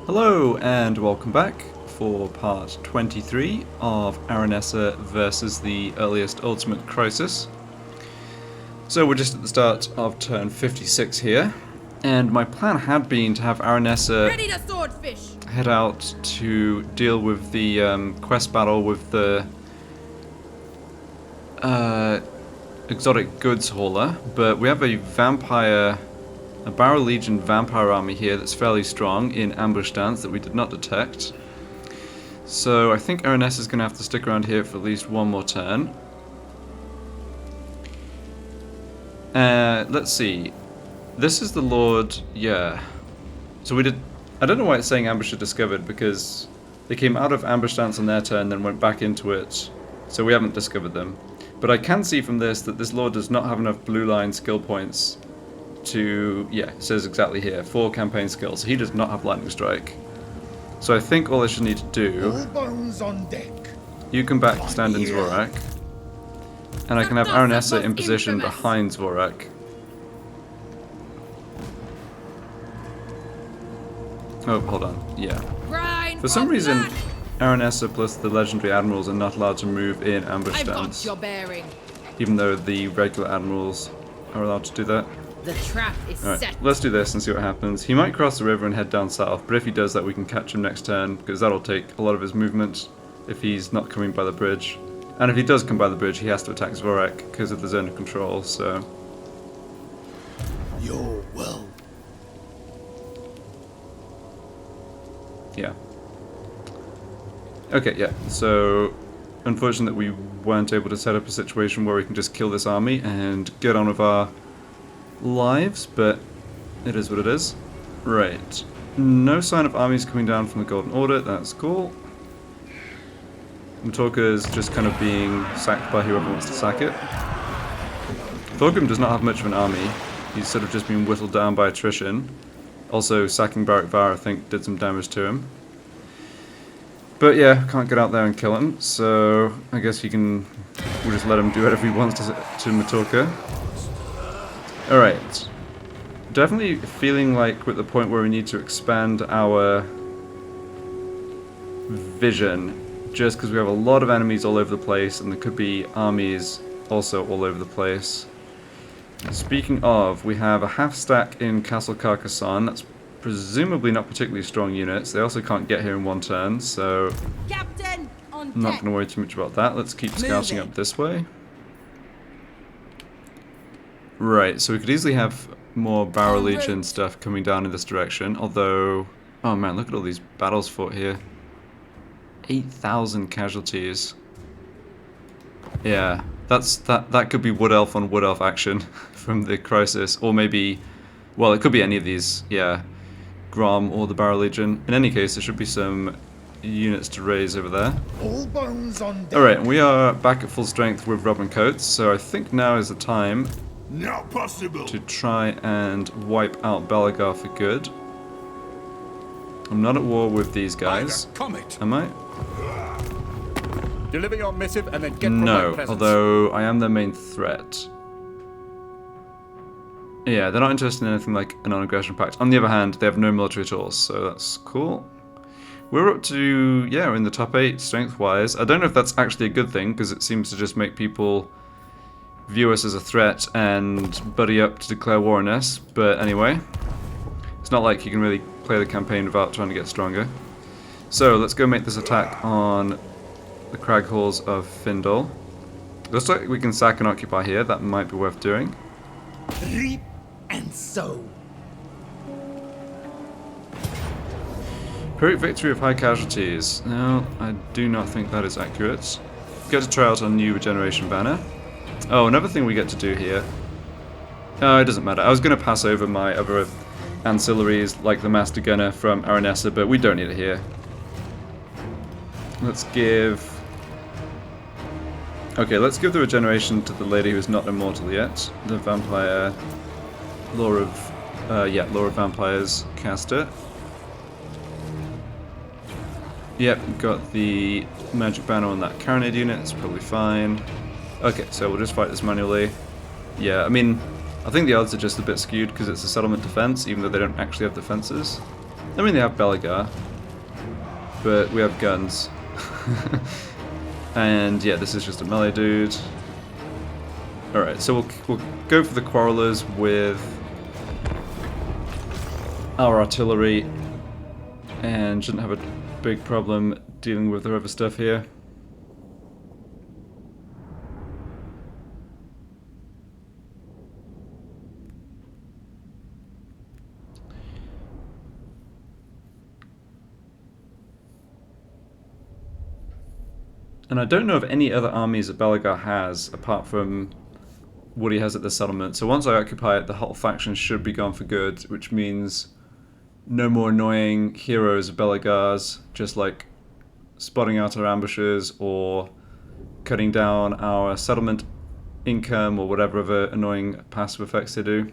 Hello and welcome back for part 23 of Aranessa versus the earliest Ultimate Crisis. So we're just at the start of turn 56 here, and my plan had been to have Aranessa Ready to swordfish. head out to deal with the quest battle with the exotic goods hauler, but we have a Barrow Legion vampire army here that's fairly strong in ambush stance that we did not detect. So I think Aranessa is going to have to stick around here for at least one more turn. Let's see. This is the Lord, yeah. So we did, I don't know why it's saying ambusher discovered, because they came out of ambush stance on their turn, then went back into it. So we haven't discovered them. But I can see from this that this Lord does not have enough blue line skill points to, yeah, it says exactly here, 4 campaign skills. So he does not have lightning strike. So I think all I should need to do, All bones on deck. you can back stand in Zvorak, and I can have Aranessa in position behind Zvorak. Oh, hold on, yeah. For some reason, Aranessa plus the legendary admirals are not allowed to move in ambush I've got stance, your bearing. even though the regular admirals are allowed to do that. The trap is Alright, set. let's do this and see what happens. He might cross the river and head down south, but if he does that we can catch him next turn, because that'll take a lot of his movement if he's not coming by the bridge. And if he does come by the bridge, he has to attack Zvorak because of the zone of control, so... Your will. yeah. Okay, yeah, so... unfortunate that we weren't able to set up a situation where we can just kill this army and get on with our lives, but it is what it is. Right. No sign of armies coming down from the Golden Order, that's cool. Mtorka's just kind of being sacked by whoever wants to sack it. Thorgrim does not have much of an army. He's sort of just been whittled down by attrition. Also, sacking Barak Var, I think, did some damage to him. But yeah, can't get out there and kill him, so I guess we'll just let him do whatever he wants to Mtorka. Alright. Definitely feeling like we're at the point where we need to expand our vision, just because we have a lot of enemies all over the place, and there could be armies also all over the place. Speaking of, we have a half stack in Castle Carcassonne. That's presumably not particularly strong units. They also can't get here in one turn, so Captain, on I'm not deck. going to worry too much about that. Let's keep scouting up this way. Right, so we could easily have more Barrow Legion stuff coming down in this direction, although... oh man, look at all these battles fought here. 8,000 casualties. Yeah, that could be Wood Elf on Wood Elf action from the Crisis, or maybe... well, it could be any of these, yeah. Grom or the Barrow Legion. In any case, there should be some units to raise over there. All bones on deck. Alright, we are back at full strength with Robin Coates, so I think now is the time Not possible. to try and wipe out Belagar for good. I'm not at war with these guys, Comet. am I? Deliver your missive and then get from my No, presence. although I am their main threat. Yeah, they're not interested in anything like a non-aggression pact. On the other hand, they have no military at all, so that's cool. We're up to, yeah, we're in the top 8 strength-wise. I don't know if that's actually a good thing, because it seems to just make people view us as a threat and buddy up to declare war on us, but anyway. It's not like you can really play the campaign without trying to get stronger. So, let's go make this attack on the Crag Halls of Findle. Looks like we can sack and occupy here, that might be worth doing. Reap and sow. Pyrrhic victory of high casualties. No, I do not think that is accurate. Get to try out our new regeneration banner. Oh, another thing we get to do here. Oh, it doesn't matter. I was going to pass over my other ancillaries, like the Master Gunner from Aranessa, but we don't need it here. Let's give... okay, let's give the regeneration to the lady who's not immortal yet. The vampire... Lore of Vampires caster. Yep, got the magic banner on that Carronade unit, it's probably fine. Okay, so we'll just fight this manually. Yeah, I mean, I think the odds are just a bit skewed because it's a settlement defense, even though they don't actually have defenses. I mean, they have Belagar, but we have guns. And yeah, this is just a melee dude. Alright, so we'll go for the Quarrelers with our artillery, and shouldn't have a big problem dealing with the other stuff here. And I don't know of any other armies that Belagar has, apart from what he has at the settlement. So once I occupy it, the whole faction should be gone for good, which means no more annoying heroes of Belagar's, just like spotting out our ambushes or cutting down our settlement income or whatever other annoying passive effects they do.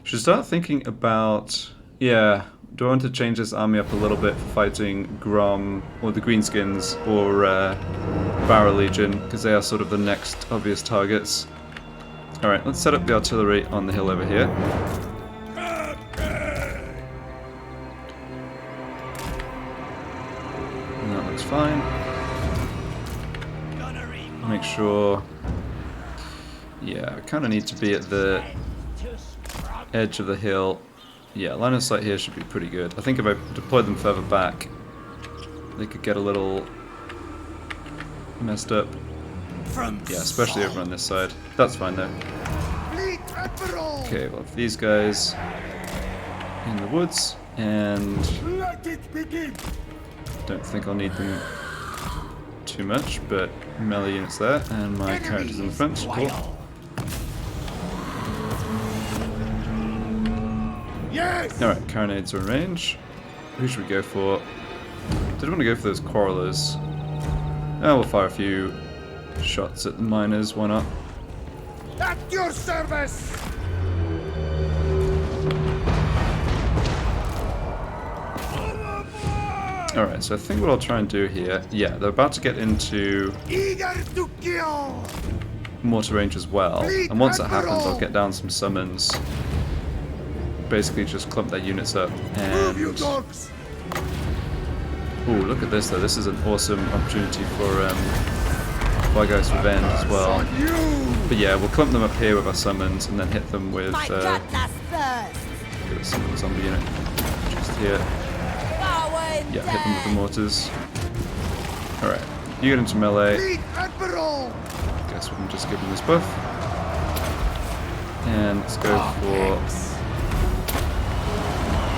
Should start thinking about... Yeah, do I want to change this army up a little bit for fighting Grom, or the Greenskins, or Barra Legion, because they are sort of the next obvious targets. Alright, let's set up the artillery on the hill over here. And that looks fine. Make sure... Yeah, I kind of need to be at the edge of the hill. Yeah, line of sight here should be pretty good. I think if I deploy them further back, they could get a little messed up. Yeah, especially over on this side. That's fine though. Okay, well, these guys in the woods, and don't think I'll need them too much, but melee units there, and my characters in the front. Cool. Alright, carronades are in range. Who should we go for? Did I want to go for those Quarrelers? Oh, we'll fire a few shots at the miners, why not? At your service! Alright, so I think what I'll try and do here... Yeah, they're about to get into Eager to kill! mortar range as well. And once that happens, I'll get down some summons. Basically just clump their units up and... Ooh, look at this though, this is an awesome opportunity for Flygeist Revenge as well. But yeah, we'll clump them up here with our summons and then hit them with get a summon zombie unit just here. Yeah, hit them with the mortars. Alright, you get into melee. Guess we can just give them this buff. And let's go for...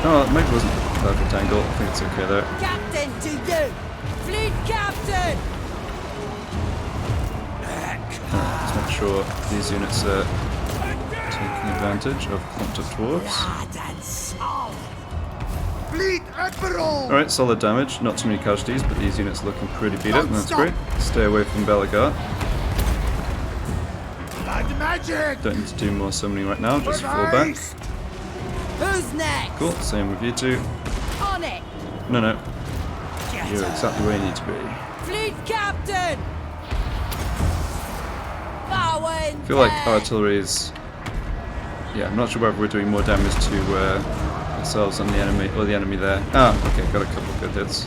Oh, it maybe wasn't the perfect angle. I think it's okay though. Captain to you! Fleet captain! Let's make sure these units are taking advantage of clumped up dwarves. Alright, solid damage. Not too many casualties, but these units are looking pretty beat up, and that's great. Stay away from Belagar. Don't need to do more summoning right now, just fall back. Who's next? Cool, same with you two. On it! No, no. You're exactly where you need to be. Fleet captain! I feel like artillery is... Yeah, I'm not sure whether we're doing more damage to ourselves and the enemy, or the enemy there. Ah, okay, got a couple of good hits.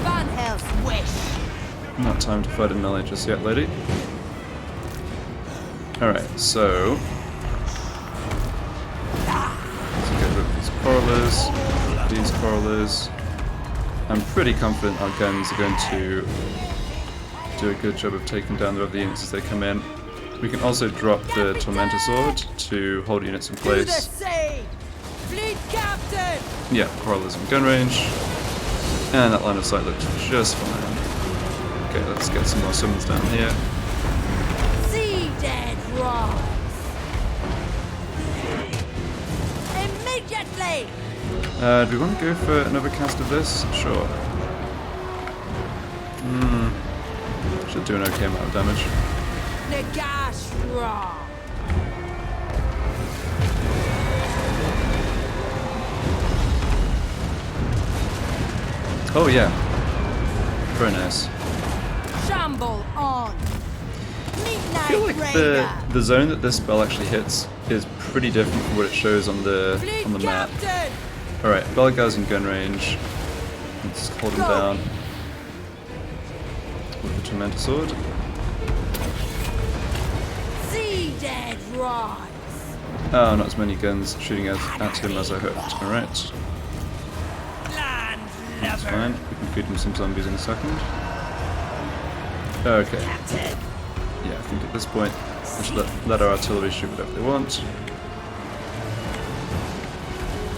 Van Hell's wish! Not time to fight in melee just yet, lady. Alright, so... Let's get rid of these Quarrelers, these Quarrelers. I'm pretty confident our guns are going to do a good job of taking down the other units as they come in. We can also drop the Tormentor Sword to hold units in place. Fleet captain! Yeah, Quarrelers in gun range. And that line of sight looks just fine. Okay, let's get some more summons down here. Sea dead rocks! Immediately! Do we want to go for another cast of this? Sure. Should do an okay amount of damage. Nagash Raw! Oh yeah. Very nice. Shamble on! I feel like the zone that this spell actually hits is pretty different from what it shows on the map. Alright, Belga's in gun range. Let's hold him down with the Tormentor Sword. See dead rise. Oh, not as many guns shooting at him as I hoped. Alright. That's fine. We can feed him some zombies in a second. Okay. Yeah, I think at this point, just let our artillery shoot whatever they want.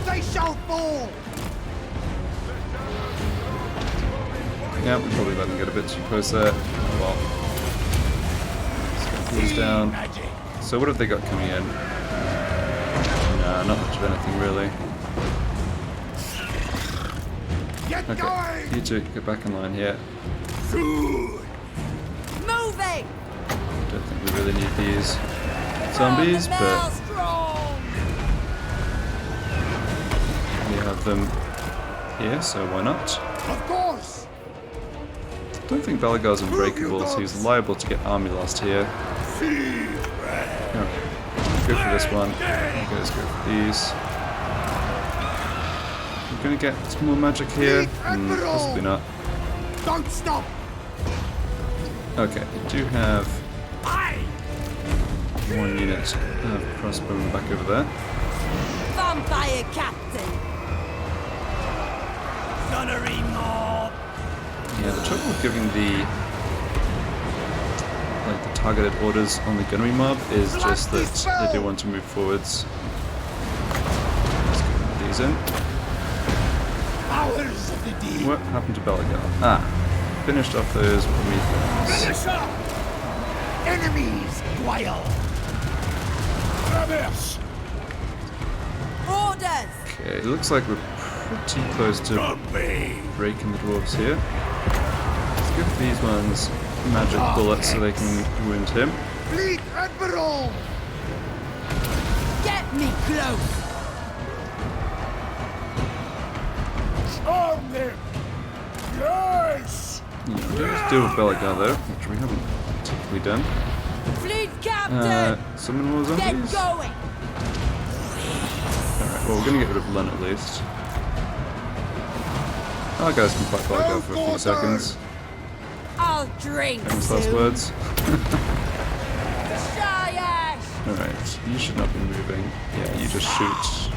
They shall fall! Yeah, we probably let them get a bit too close there. Oh well. Let's get these down. So what have they got coming in? Nah, not much of anything really. Okay, you two get back in line here. Moving. Don't think we really need these zombies, but we have them here, so why not? Of course! I don't think Belagar's unbreakable, so he's liable to get army lost here. Okay, go for this one. Okay, let's go for these. We're gonna get some more magic here. Possibly not. Don't stop! Okay, we do have one unit of crossbowmen back over there. Vampire captain. Gunnery mob. Yeah, the trouble with giving the targeted orders on the gunnery mob is just that they do want to move forwards. Let's get these in. Powers of the deep. What happened to Belagar? Ah, finished off those weapons. Enemies, Guile. Traverse. Orders. Okay, it looks like we're pretty close to breaking the dwarves here. Let's give these ones magic bullets so they can wound him. Fleet Admiral. Get me close. Arm them. Yes. Yeah, we'll just deal with Belagar though, which we haven't particularly done. Fleet captain. Summon more Get zombies? going. Alright, well we're gonna get rid of Lun at least. Our guys can fight Belagar for a few seconds. I'll drink Famous soon. last words. Shayash. Alright, you should not be moving. Yeah, you just shoot.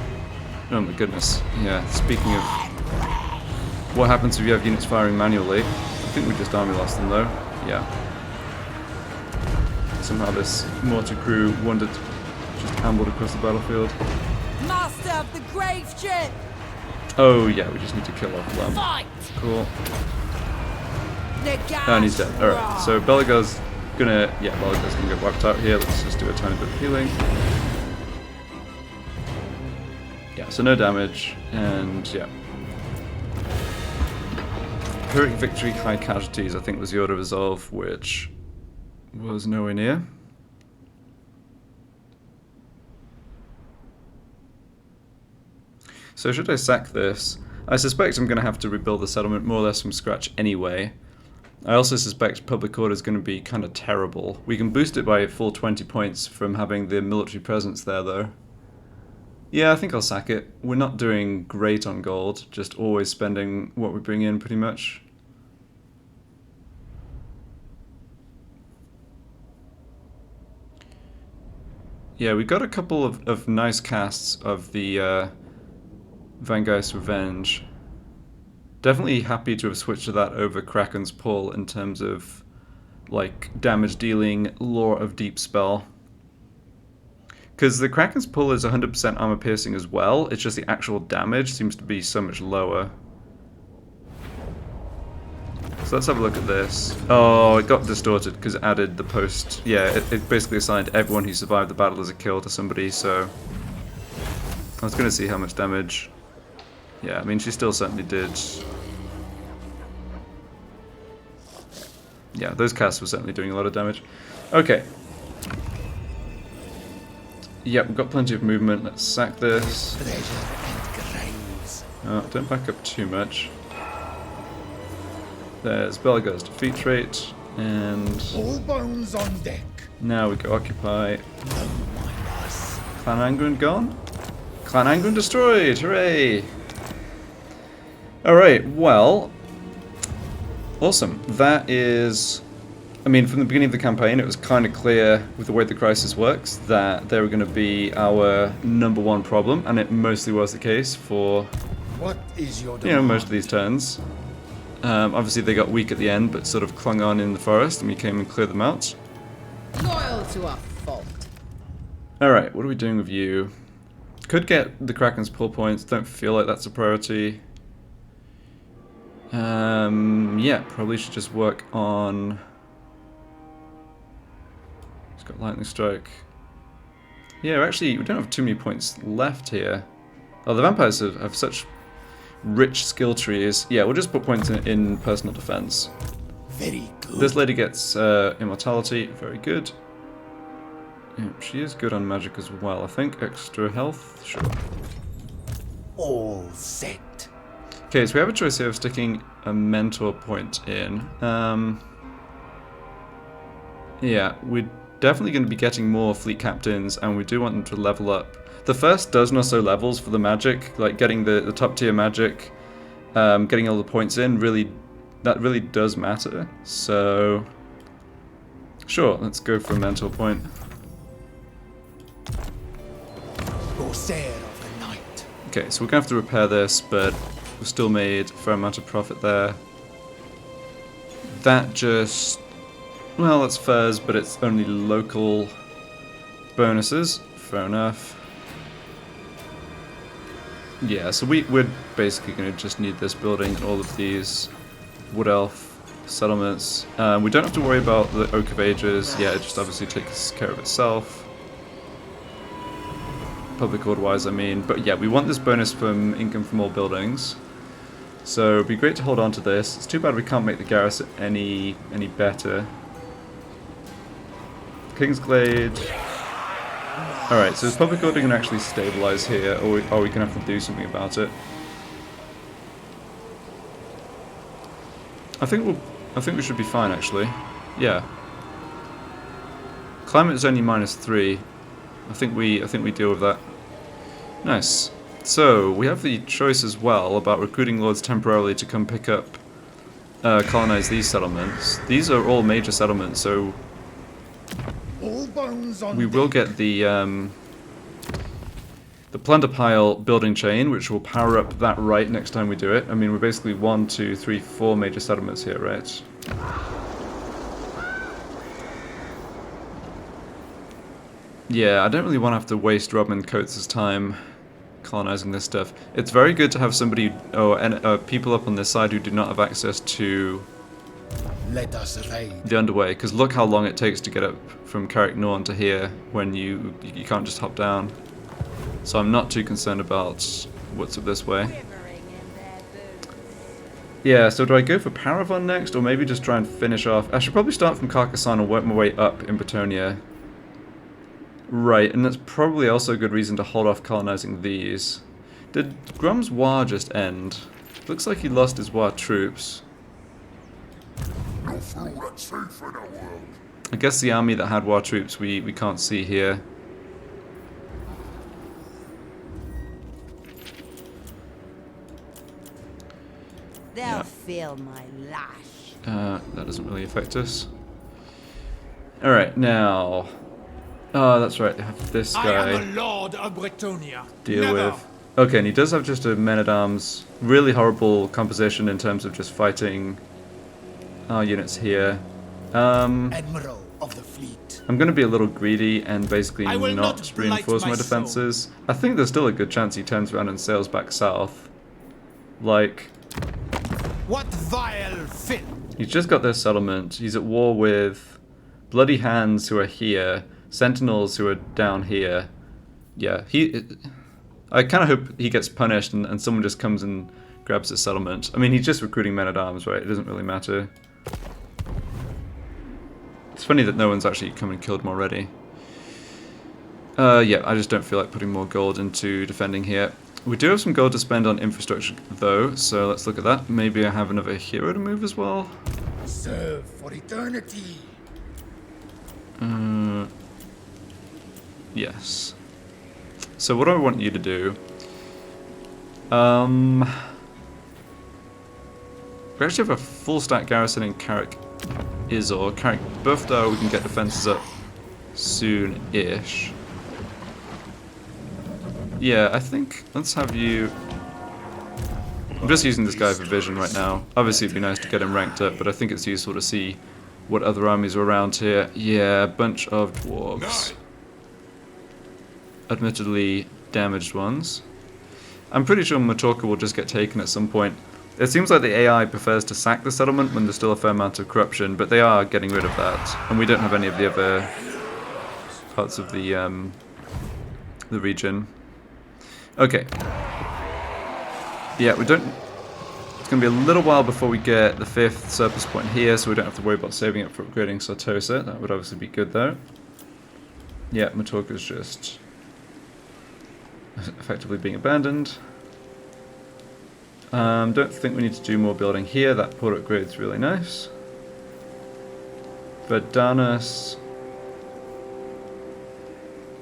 Oh my goodness. Yeah, speaking of what happens if you have units firing manually, I think we just army lost them though. Yeah. Somehow this mortar crew wandered, just ambled across the battlefield. Master of the grave ship. Oh yeah, we just need to kill off Lum. Fight. Cool. Nagash. And he's dead. Alright, so Belagar's gonna get wiped out here. Let's just do a tiny bit of healing. Yeah, so no damage, and yeah. Pyrrhic victory, high casualties, I think was the order of resolve, which was nowhere near. So should I sack this? I suspect I'm going to have to rebuild the settlement more or less from scratch anyway. I also suspect public order is going to be kind of terrible. We can boost it by a full 20 points from having the military presence there though. Yeah, I think I'll sack it. We're not doing great on gold, just always spending what we bring in pretty much. Yeah, we got a couple of nice casts of the Vangeist's Revenge. Definitely happy to have switched to that over Kraken's Pull in terms of like damage dealing, Lore of Deep spell. Because the Kraken's Pull is 100% armor piercing as well, it's just the actual damage seems to be so much lower. So let's have a look at this. Oh, it got distorted because it added the post. Yeah, it basically assigned everyone who survived the battle as a kill to somebody, so I was going to see how much damage. Yeah, I mean, she still certainly did. Yeah, those casts were certainly doing a lot of damage. Okay. Yep, we've got plenty of movement. Let's sack this. Don't back up too much. There's Belagar's defeat rate. And All bones on deck. now we go occupy. Don't mind us. Clan Angrund gone? Clan Angrund destroyed! Hooray! Alright, well... Awesome. That is... I mean, from the beginning of the campaign, it was kind of clear with the way the crisis works that they were going to be our #1 problem, and it mostly was the case for, What is your demand? you know, most of these turns. Obviously they got weak at the end, but sort of clung on in the forest, and we came and cleared them out. Loyal to a fault. Alright, what are we doing with you? Could get the Kraken's pull points, don't feel like that's a priority. Yeah, probably should just work on... He's got Lightning Strike. Yeah, actually, we don't have too many points left here. Oh, the vampires have such rich skill trees. Yeah, we'll just put points in personal defense. Very good. This lady gets immortality, very good. Yeah, she is good on magic as well, I think. Extra health, sure. All set. Okay, so we have a choice here of sticking a mentor point in. Yeah, we're definitely going to be getting more fleet captains, and we do want them to level up. The first dozen or so levels for the magic, like getting the top tier magic, getting all the points in, that really does matter. So, sure, let's go for a mentor point. Corsair of the night. Okay, so we're going to have to repair this, but we still made a fair amount of profit there. That just... Well, that's furs, but it's only local bonuses. Fair enough. Yeah, so we're basically going to just need this building and all of these Wood Elf settlements. We don't have to worry about the Oak of Ages. Yeah, it just obviously takes care of itself. Public order-wise, I mean. But yeah, we want this bonus from income from all buildings. So it'd be great to hold on to this. It's too bad we can't make the garrison any better. Kingsglade. Alright, so is public order going to actually stabilize here, or are we going to have to do something about it? I think we should be fine, actually. Yeah. Climate is only -3. I think we deal with that. Nice. So we have the choice as well about recruiting lords temporarily to come pick up, colonize these settlements. These are all major settlements, so All bones on we will get the plunder pile building chain, which will power up that right next time we do it. I mean, we're basically 1, 2, 3, 4 major settlements here, right? Yeah, I don't really want to have to waste Robin Coates' time colonizing this stuff. It's very good to have somebody, people up on this side who do not have access to Let us raid. the underway, because look how long it takes to get up from Carrick Norn to here when you can't just hop down. So I'm not too concerned about what's up this way. Quivering in their boots. Yeah, so do I go for Paravon next, or maybe just try and finish off? I should probably start from Carcassonne and work my way up in Bretonnia. Right, and that's probably also a good reason to hold off colonizing these. Did Grum's war just end? Looks like he lost his war troops. I guess the army that had war troops we can't see here. They'll feel my lash. That doesn't really affect us. Alright, now... Oh, that's right, they have this I guy am a lord of Bretonia. deal Never. with. Okay, and he does have just a men-at-arms. Really horrible composition in terms of just fighting our units here. Admiral of the fleet. I'm going to be a little greedy and basically I will not not blight reinforce my my defenses. I think there's still a good chance he turns around and sails back south. Like, What vile filth. he's just got this settlement. He's at war with Bloody Hands who are here, Sentinels who are down here. Yeah, I kind of hope he gets punished and someone just comes and grabs his settlement. I mean, he's just recruiting men-at-arms, right? It doesn't really matter. It's funny that no one's actually come and killed him already. Yeah, I just don't feel like putting more gold into defending here. We do have some gold to spend on infrastructure, though, so let's look at that. Maybe I have another hero to move as well. Serve for eternity. Yes. So what do I want you to do? We actually have a full stack garrison in Carrick Izor. Carrick Bufdar, we can get defenses up soon-ish. Yeah, I think let's have you... I'm just using this guy for vision right now. Obviously it'd be nice to get him ranked up, but I think it's useful to see what other armies are around here. Yeah, a bunch of dwarves. Admittedly damaged ones. I'm pretty sure Matorka will just get taken at some point. It seems like the AI prefers to sack the settlement when there's still a fair amount of corruption, but they are getting rid of that. And we don't have any of the other parts of the region. Okay. Yeah, we don't... It's going to be a little while before we get the 5th surplus point here, so we don't have to worry about saving it for upgrading Sartosa. That would obviously be good, though. Yeah, Matorka's just effectively being abandoned. Don't think we need to do more building here. That port upgrade's really nice. Verdanus...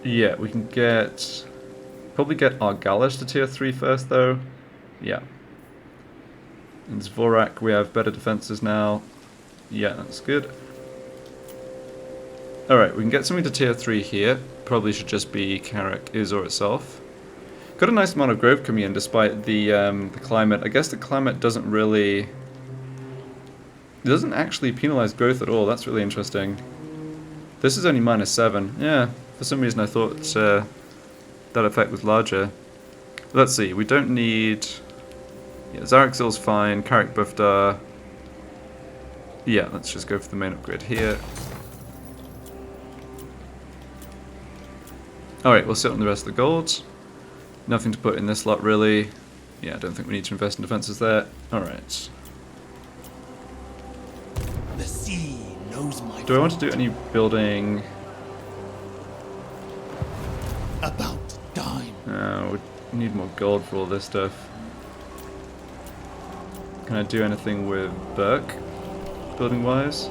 Yeah, we can get... Probably get Argalis to tier 3 first, though. Yeah. In Zvorak, we have better defenses now. Yeah, that's good. Alright, we can get something to tier 3 here. Probably should just be Carrick Izor itself. Got a nice amount of growth coming in despite the climate. I guess the climate doesn't really... It doesn't actually penalize growth at all. That's really interesting. This is only -7. Yeah, for some reason I thought that effect was larger. Let's see, we don't need... Yeah, Zaraxil's fine, Carrick Bufdar... Yeah, let's just go for the main upgrade here. Alright, we'll sit on the rest of the gold. Nothing to put in this slot, really. Yeah, I don't think we need to invest in defenses there. Alright. The sea knows my Do I want to do any building? about time. We need more gold for all this stuff. Can I do anything with Burke, building-wise?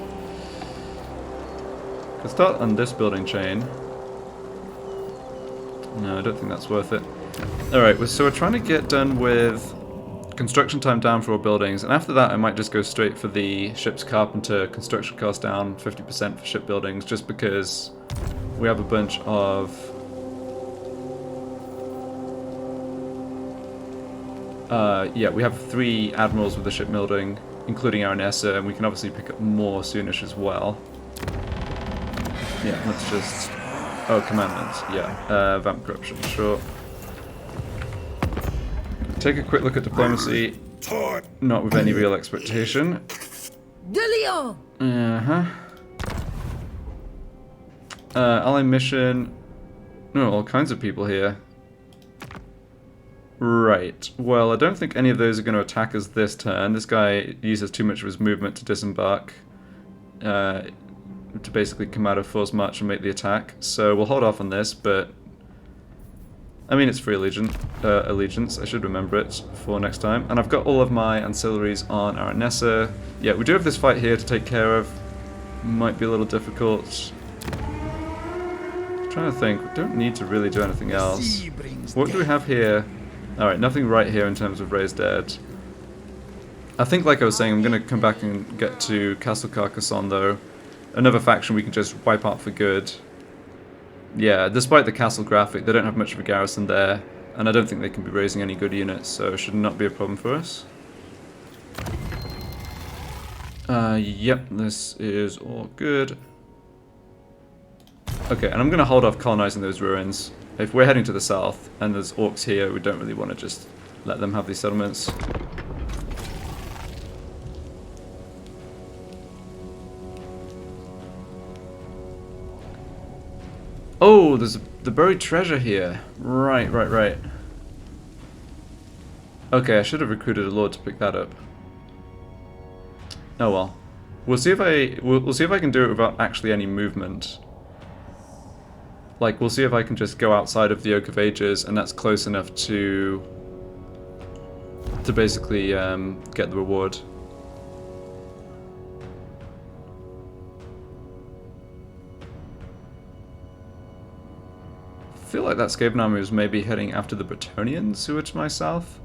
Could start on this building chain. No, I don't think that's worth it. Alright, so we're trying to get done with construction time down for all buildings, and after that I might just go straight for the ship's carpenter, construction cost down 50% for shipbuildings, just because we have a bunch of... yeah, we have 3 admirals with the shipbuilding, including Aranessa, and we can obviously pick up more soonish as well. Yeah, let's just... Oh, commandments, yeah. Vamp corruption, sure. Take a quick look at diplomacy. Not with any real expectation. De Leon! Uh-huh. Ally mission... No, all kinds of people here. Right. Well, I don't think any of those are going to attack us this turn. This guy uses too much of his movement to disembark. To basically come out of force march and make the attack. So we'll hold off on this, but... I mean, it's free allegiance. I should remember it for next time. And I've got all of my ancillaries on Aranessa. Yeah, we do have this fight here to take care of. Might be a little difficult. I'm trying to think. We don't need to really do anything else. What do we have here? Alright, nothing right here in terms of raised dead. I think, like I was saying, I'm going to come back and get to Castle Carcassonne, though. Another faction we can just wipe out for good. Yeah, despite the castle graphic, they don't have much of a garrison there, and I don't think they can be raising any good units, so it should not be a problem for us. Yep, this is all good. Okay, and I'm going to hold off colonizing those ruins. If we're heading to the south, and there's orcs here, we don't really want to just let them have these settlements. Oh, there's the buried treasure here. Right. Okay, I should have recruited a lord to pick that up. Oh well. We'll see if I can do it without actually any movement. Like, we'll see if I can just go outside of the Oak of Ages, and that's close enough to basically get the reward. feel like that Skaven army was maybe heading after the Bretonnians who are to my south.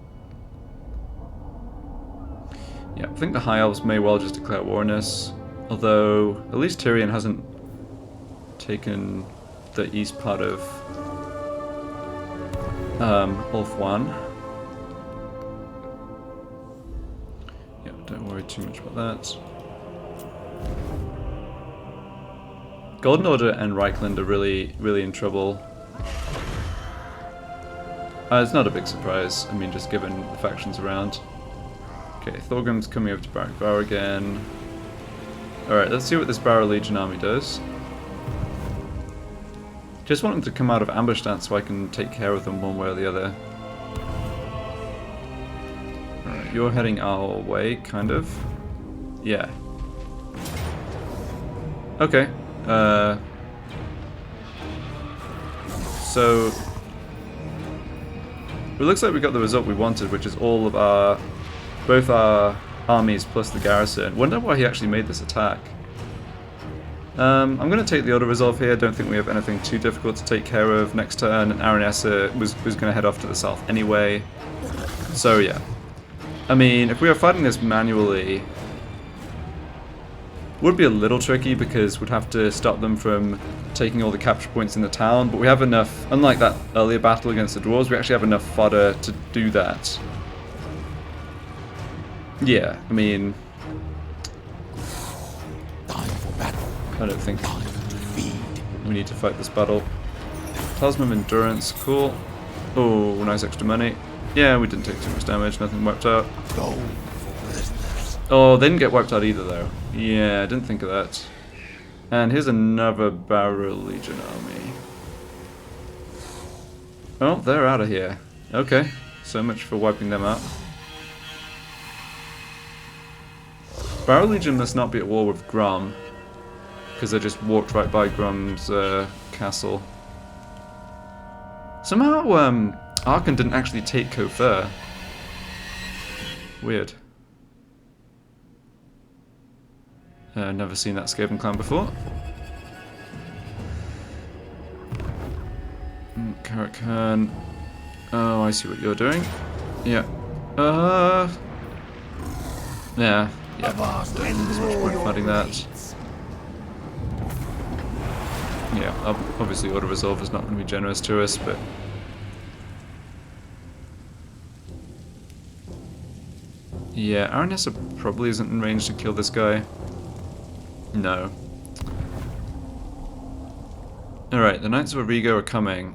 Yeah, I think the High Elves may well just declare war on us. Although, at least Tyrion hasn't taken the east part of Ulthuan. Yeah, don't worry too much about that. Golden Order and Reichland are really in trouble. It's not a big surprise, I mean, just given the factions around. Okay, Thorgrim's coming over to Barak Bar again. Alright, let's see what this Barrow Legion army does. Just want them to come out of ambush stance so I can take care of them one way or the other. Alright, you're heading our way, kind of. Yeah. Okay. So it looks like we got the result we wanted, which is all of both our armies plus the garrison. Wonder why he actually made this attack. I'm going to take the auto resolve here. Don't think we have anything too difficult to take care of next turn. And Aranessa was going to head off to the south anyway. So yeah, I mean, if we were fighting this manually, would be a little tricky because we'd have to stop them from taking all the capture points in the town, but we have enough, unlike that earlier battle against the dwarves, we actually have enough fodder to do that. Yeah, I mean, I don't think we need to fight this battle. Talisman of Endurance, cool. Oh, nice extra money. Yeah, we didn't take too much damage, nothing wiped out. Oh, they didn't get wiped out either, though. Yeah, I didn't think of that. And here's another Barrow Legion army. Oh, they're out of here. Okay, so much for wiping them out. Barrow Legion must not be at war with Grom, because they just walked right by Grom's castle. Somehow, Arkhan didn't actually take Kofur. Weird. Never seen that Skaven clan before. Karak Khan. Oh, I see what you're doing. Yeah. Yeah. Yeah. Don't think there's much point fighting that. Yeah, obviously auto resolve is not going to be generous to us, but yeah, Aranessa probably isn't in range to kill this guy. No. Alright, the Knights of Origo are coming.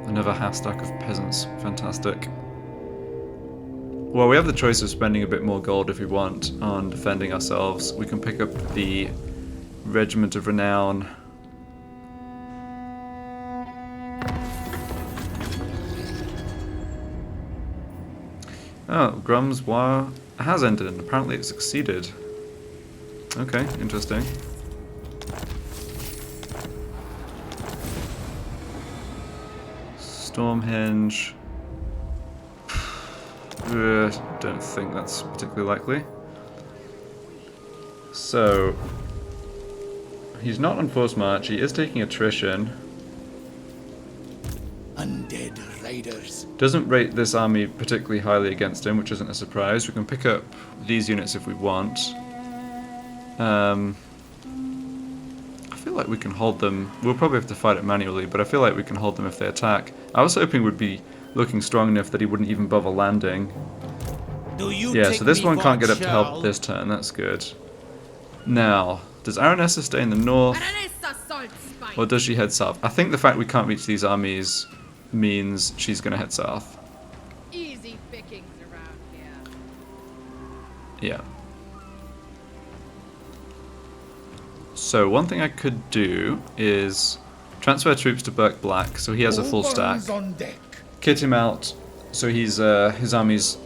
Another half stack of peasants. Fantastic. Well, we have the choice of spending a bit more gold if we want on defending ourselves. We can pick up the Regiment of Renown. Oh, Grom's war has ended and apparently it succeeded. Okay, interesting. Stormhenge. Don't think that's particularly likely. So, he's not on forced march, he is taking attrition. Undead raiders. Doesn't rate this army particularly highly against him, which isn't a surprise. We can pick up these units if we want. I feel like we can hold them. We'll probably have to fight it manually, but I feel like we can hold them if they attack. I was hoping we'd be looking strong enough that he wouldn't even bother landing. Yeah, so this one can't get up to help this turn. That's good. Now, does Aranessa stay in the north? Aranessa Saltspite. Or does she head south? I think the fact we can't reach these armies means she's going to head south. Easy pickings around here. Yeah. So one thing I could do is transfer troops to Burke Black, so he has a full stack. On deck. Kit him out, so he's his army's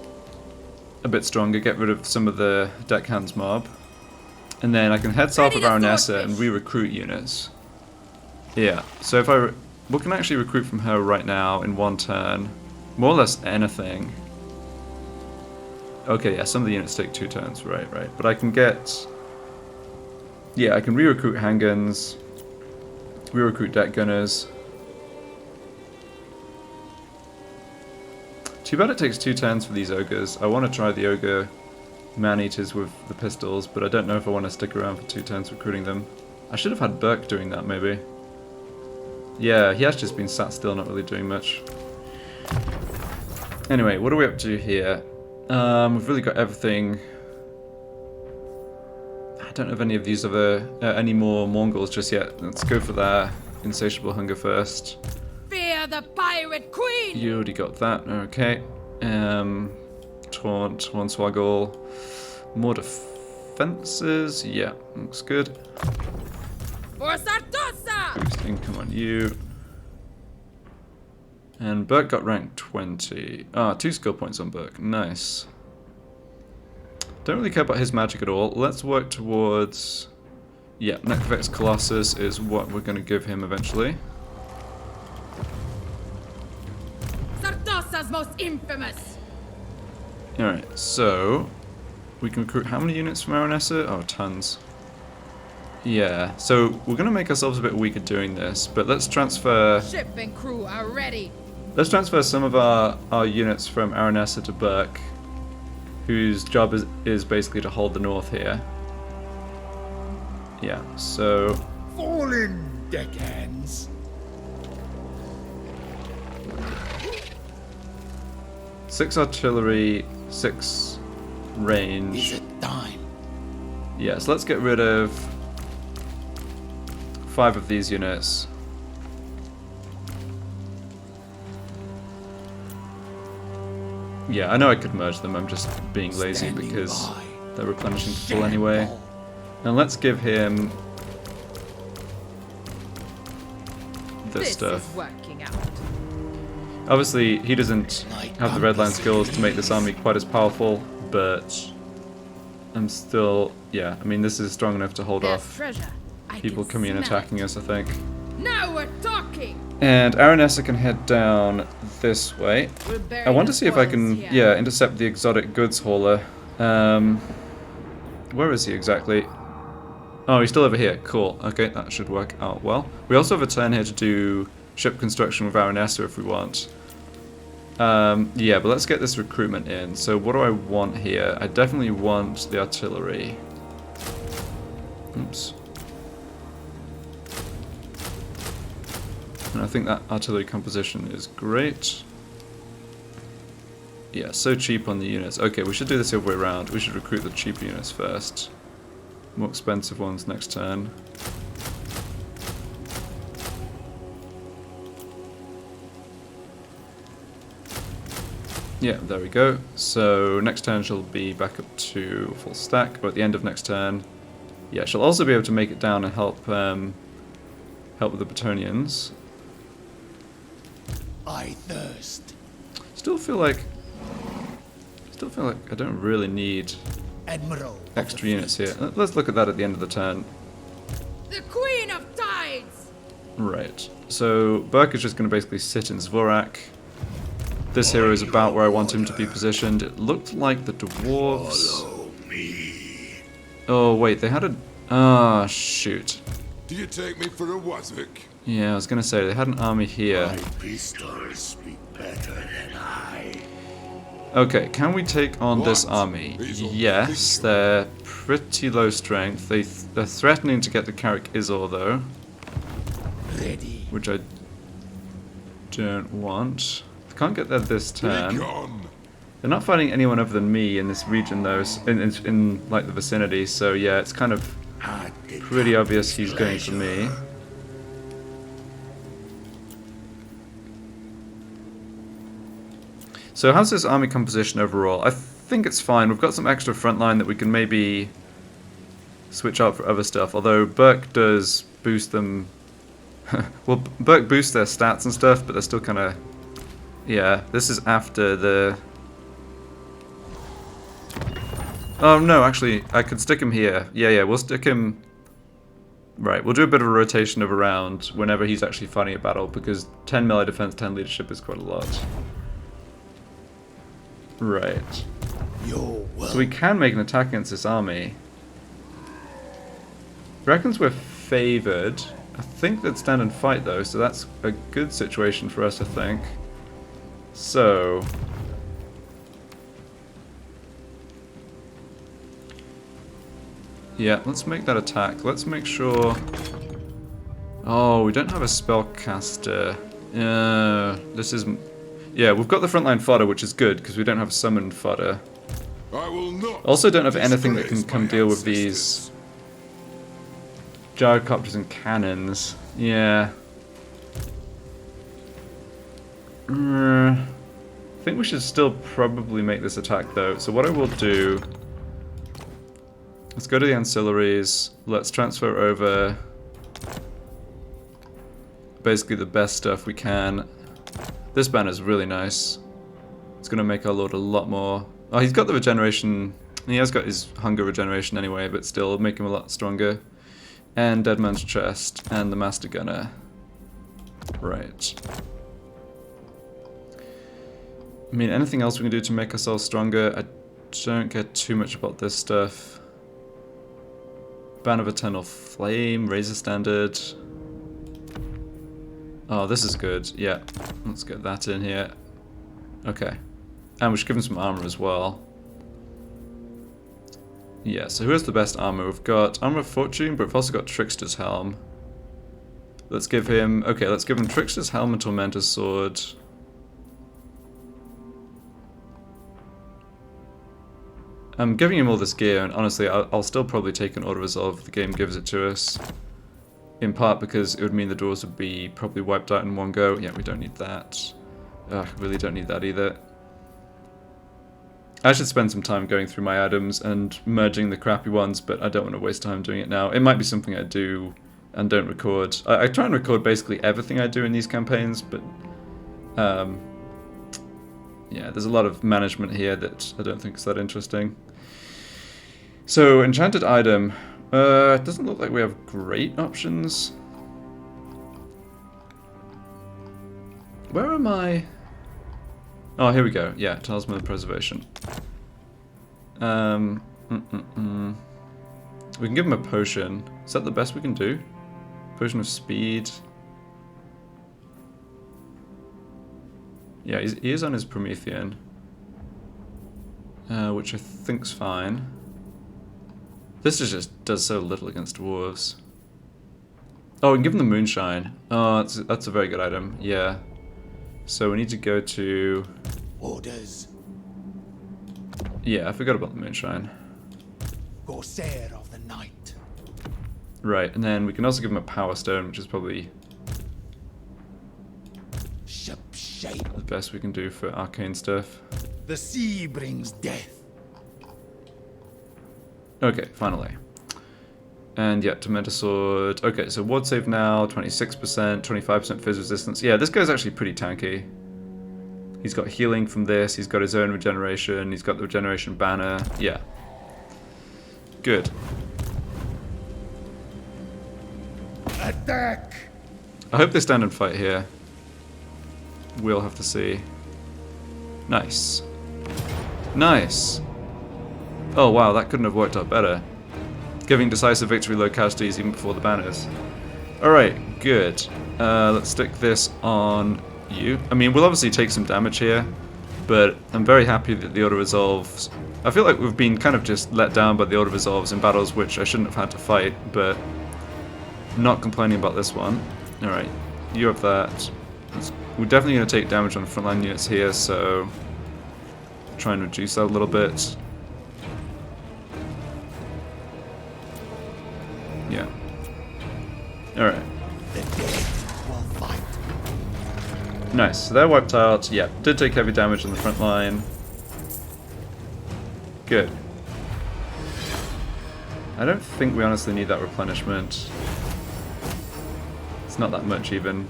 a bit stronger. Get rid of some of the deckhands mob, and then I can head south of Aranessa and re-recruit units. Yeah. So if we can actually recruit from her right now in one turn, more or less anything. Okay, yeah, some of the units take 2 turns, right. But I can get. Yeah, I can re-recruit handguns, re-recruit deck gunners. Too bad it takes 2 turns for these ogres. I want to try the ogre man-eaters with the pistols, but I don't know if I want to stick around for 2 turns recruiting them. I should have had Burke doing that, maybe. Yeah, he has just been sat still, not really doing much. Anyway, what are we up to here? We've really got everything. I don't have any of these other, any more Mongols just yet. Let's go for their insatiable hunger first. Fear the pirate queen! You already got that, okay. Taunt, Hornswoggle. More defenses, yeah, looks good. For Sartosa! Boost income on you. And Burke got rank 20. Ah, 2 skill points on Burke, nice. Don't really care about his magic at all. Let's work towards... Yeah, Necrovex Colossus is what we're going to give him eventually. Sartosa's most infamous! Alright, so... We can recruit how many units from Aranessa? Oh, tons. Yeah, so we're going to make ourselves a bit weaker doing this, but let's transfer... Ship and crew are ready! Let's transfer some of our units from Aranessa to Burke, whose job is basically to hold the north here. Yeah, so... Fall in, deckhands. 6 artillery, 6 range. Is it time? Yeah, so let's get rid of 5 of these units. Yeah, I know I could merge them, I'm just being lazy Standing because by. they're replenishing full anyway. And let's give him this stuff. Is working out. Obviously, he doesn't have the redline skills to make this army quite as powerful, but I'm still, yeah, I mean, this is strong enough to hold There's off treasure. I people can coming and smell attacking it. us, I think. Now we're talking! And Aranessa can head down this way. We're burying I want to the see if I spoils can, here. yeah, intercept the exotic goods hauler. Where is he exactly? Oh, he's still over here. Cool. Okay, that should work out well. We also have a turn here to do ship construction with Aranessa if we want. Yeah, but let's get this recruitment in. So what do I want here? I definitely want the artillery. Oops. And I think that artillery composition is great. Yeah, so cheap on the units. Okay, we should do this the other way around. We should recruit the cheaper units first. More expensive ones next turn. Yeah, there we go. So next turn she'll be back up to full stack, or at the end of next turn. Yeah, she'll also be able to make it down and help help with the Bretonnians. I thirst. Still feel like I don't really need Admiral. extra units here. Let's look at that at the end of the turn. The Queen of Tides! Right. So Burke is just going to basically sit in Zvorak. This hero is about where I want him to be positioned. It looked like the dwarves. Follow me. Oh wait, they had a. Ah, shoot. Do you take me for a wazzock? Yeah, I was going to say they had an army here. My pistols speak better than I. Okay, can we take on this What? army? These are Yes, ridiculous. they're pretty low strength. They're threatening to get the Carrick Izor though, Ready. which I don't want. Can't get there this turn. Be gone. They're not fighting anyone other than me in this region though, in like the vicinity. So yeah, it's kind of pretty obvious he's going for me. So how's this army composition overall? I think it's fine. We've got some extra front line that we can maybe switch out for other stuff. Although Burke does boost them. Well, Burke boosts their stats and stuff, but they're still kind of. Yeah, this is after the. Oh no, actually, I could stick him here. Yeah, we'll stick him. Right, we'll do a bit of a rotation of around whenever he's actually fighting a battle, because 10 melee defense, 10 leadership is quite a lot. Right. You're So we can make an attack against this army. Reckons we're favored. I think they'd stand and fight though, so that's a good situation for us, I think. So, Yeah, let's make that attack. Let's make sure... Oh, we don't have a spellcaster. This isn't... Yeah, we've got the frontline fodder, which is good, because we don't have summoned fodder. I will not Also don't have anything that can disgrace come my deal with ancestors. these gyrocopters and cannons. Yeah. I think we should still probably make this attack though. So what I will do... Let's go to the ancillaries. Let's transfer over basically the best stuff we can. This banner's really nice. It's going to make our lord a lot more... Oh, he's got the regeneration... He has got his hunger regeneration anyway, but still make him a lot stronger. And Dead Man's Chest, and the Master Gunner. Right. I mean, anything else we can do to make ourselves stronger? I don't care too much about this stuff. Ban of Eternal Flame, Razor Standard. Oh, this is good. Yeah, let's get that in here. Okay. And we should give him some armor as well. Yeah, so who has the best armor? We've got Armor of Fortune, but we've also got Trickster's Helm. Let's give him... Okay, let's give him Trickster's Helm and Tormentor's Sword. I'm giving him all this gear, and honestly, I'll still probably take an auto-resolve if the game gives it to us. In part because it would mean the doors would be probably wiped out in one go. Yeah, we don't need that. Ugh, really don't need that either. I should spend some time going through my items and merging the crappy ones, but I don't want to waste time doing it now. It might be something I do and don't record. I try and record basically everything I do in these campaigns, but yeah, there's a lot of management here that I don't think is that interesting. So, enchanted item. It doesn't look like we have great options. Where am I? Oh, here we go. Yeah, Talisman of Preservation. We can give him a potion. Is that the best we can do? Potion of Speed. Yeah, he is on his Promethean. Which I think's fine. This just does so little against dwarves. Oh, we can give him the Moonshine. Oh, that's a very good item. Yeah. So we need to go to... Orders. Yeah, I forgot about the Moonshine. Corsair of the night. Right, and then we can also give him a Power Stone, which is probably Ship shape. the best we can do for arcane stuff. The sea brings death. Okay, finally. And yeah, Tormentor Sword. Okay, so ward save now, 26%, 25% fizz resistance. Yeah, this guy's actually pretty tanky. He's got healing from this, he's got his own regeneration, he's got the regeneration banner. Yeah. Good. Attack! I hope they stand and fight here. We'll have to see. Nice. Nice! Oh wow, that couldn't have worked out better. Giving decisive victory low casualties even before the banners. Alright, good. Let's stick this on you. I mean, we'll obviously take some damage here, but I'm very happy that the auto-resolves... I feel like we've been kind of just let down by the auto-resolves in battles which I shouldn't have had to fight, but not complaining about this one. Alright, you have that. We're definitely going to take damage on frontline units here, so try and reduce that a little bit. Yeah. Alright. The dead will fight. Nice. So they're wiped out. Yeah, did take heavy damage on the front line. Good. I don't think we honestly need that replenishment. It's not that much even.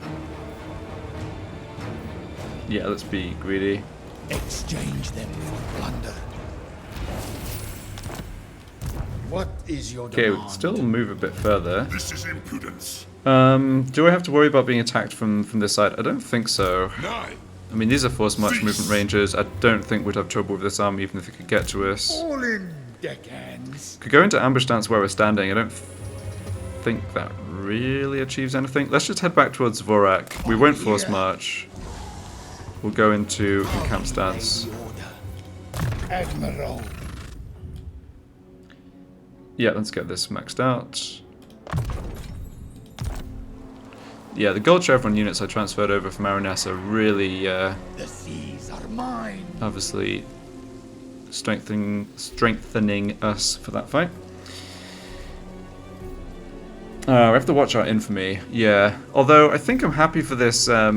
Yeah, let's be greedy. Exchange them for plunder. What is your Okay, we demand? can still move a bit further. This is impudence. Do I have to worry about being attacked from this side? I don't think so. Nine. I mean, these are forced march movement ranges. I don't think we'd have trouble with this army even if it could get to us. All in deckhands. Could go into ambush stance where we're standing. I don't think that really achieves anything. Let's just head back towards Vorak. We won't force march. We'll go into camp stance. Admiral. Yeah, let's get this maxed out. Yeah, the gold chevron units I transferred over from Aranessa really, The seas are mine. obviously strengthening us for that fight. We have to watch our infamy. Yeah, although I think I'm happy for this. I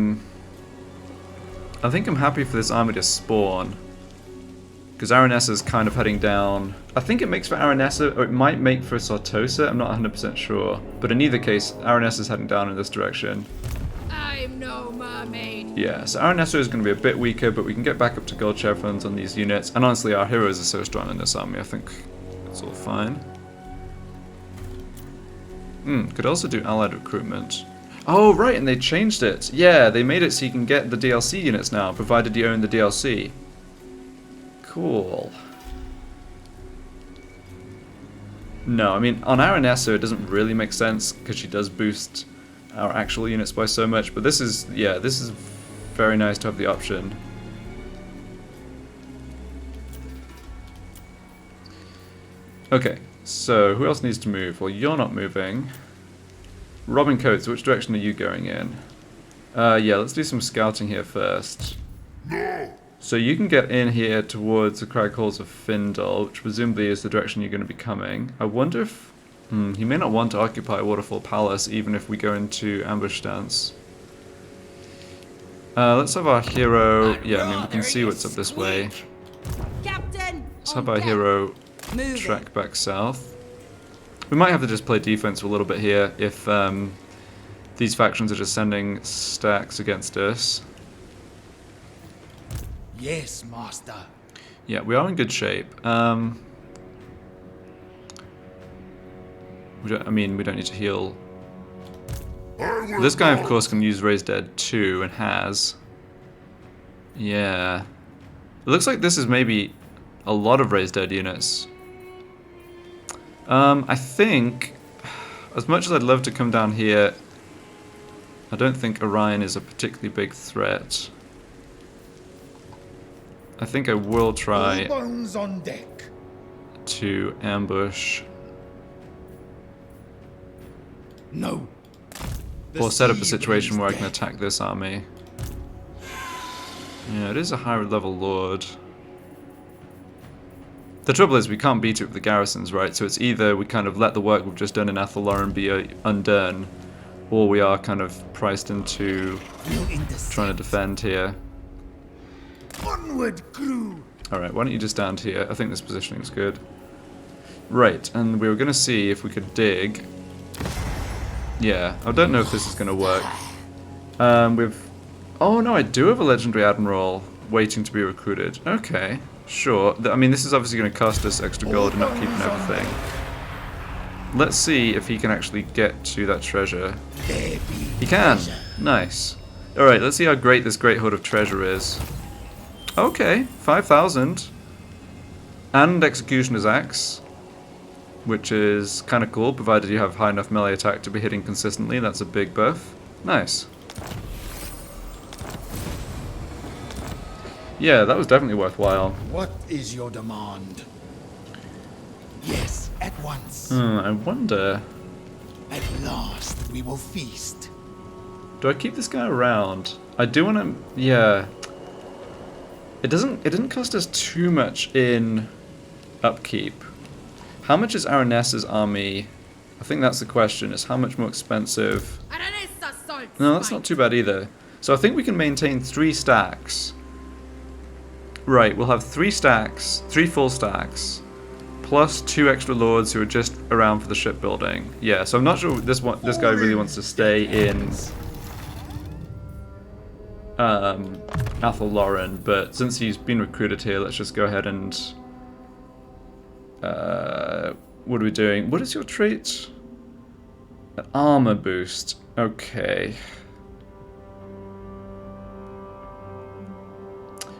think I'm happy for this army to spawn, because Aranessa's kind of heading down. I think it makes for Aranessa, or it might make for Sartosa. I'm not 100% sure, but in either case, Aranessa's heading down in this direction. I'm no mermaid. Yeah, so Aranessa is going to be a bit weaker, but we can get back up to gold chevrons on these units. And honestly, our heroes are so strong in this army. I think it's all fine. Could also do allied recruitment. Oh, right, and they changed it. Yeah, they made it so you can get the DLC units now, provided you own the DLC. Cool. No, I mean, on Aranessa it doesn't really make sense, because she does boost our actual units by so much, but this is, yeah, this is very nice to have the option. Okay, so who else needs to move? Well, you're not moving. Robin Coates, which direction are you going in? Yeah, let's do some scouting here first. So you can get in here towards the Crag Halls of Findle, which presumably is the direction you're going to be coming. I wonder if... he may not want to occupy Waterfall Palace, even if we go into ambush stance. Let's have our hero... Yeah, I mean, we can see what's up this way. Captain! Let's have our hero track back south. We might have to just play defense a little bit here if these factions are just sending stacks against us. Yes, master. Yeah, we are in good shape. I mean, we don't need to heal. This guy, of course, can use Raise Dead too, and has. Yeah. It looks like this is maybe a lot of Raise Dead units. I think, as much as I'd love to come down here, I don't think Orion is a particularly big threat. I think I will try All bones on deck. to ambush No. or set up a situation where I can attack this army. Yeah, it is a higher level lord. The trouble is we can't beat it with the garrisons, right? So it's either we kind of let the work we've just done in Athelloren be undone, or we are kind of priced into trying to defend here. Onward, crew. Alright, why don't you just stand here? I think this positioning is good. Right, and we were going to see if we could dig. Yeah, I don't know if this is going to work. Oh no, I do have a Legendary Admiral waiting to be recruited. Okay, sure. I mean, this is obviously going to cost us extra gold and upkeep and everything. Let's see if he can actually get to that treasure. He can! Nice. Alright, let's see how great this Great Hoard of Treasure is. Okay, 5,000. And Executioner's Axe, which is kind of cool, provided you have high enough melee attack to be hitting consistently. That's a big buff. Nice. Yeah, that was definitely worthwhile. What is your demand? Yes, at once. I wonder... At last, we will feast. Do I keep this guy around? I do want to... Yeah. It didn't cost us too much in upkeep. How much is Aranessa's army? I think that's the question, is how much more expensive? Aranessa Saltspite. No, that's not too bad either. So I think we can maintain 3 stacks. Right, we'll have 3 stacks, 3 full stacks, plus 2 extra lords who are just around for the shipbuilding. Yeah, so I'm not sure this guy really wants to stay in Athelloren, but since he's been recruited here, let's just go ahead and... what are we doing? What is your trait? An armor boost. Okay.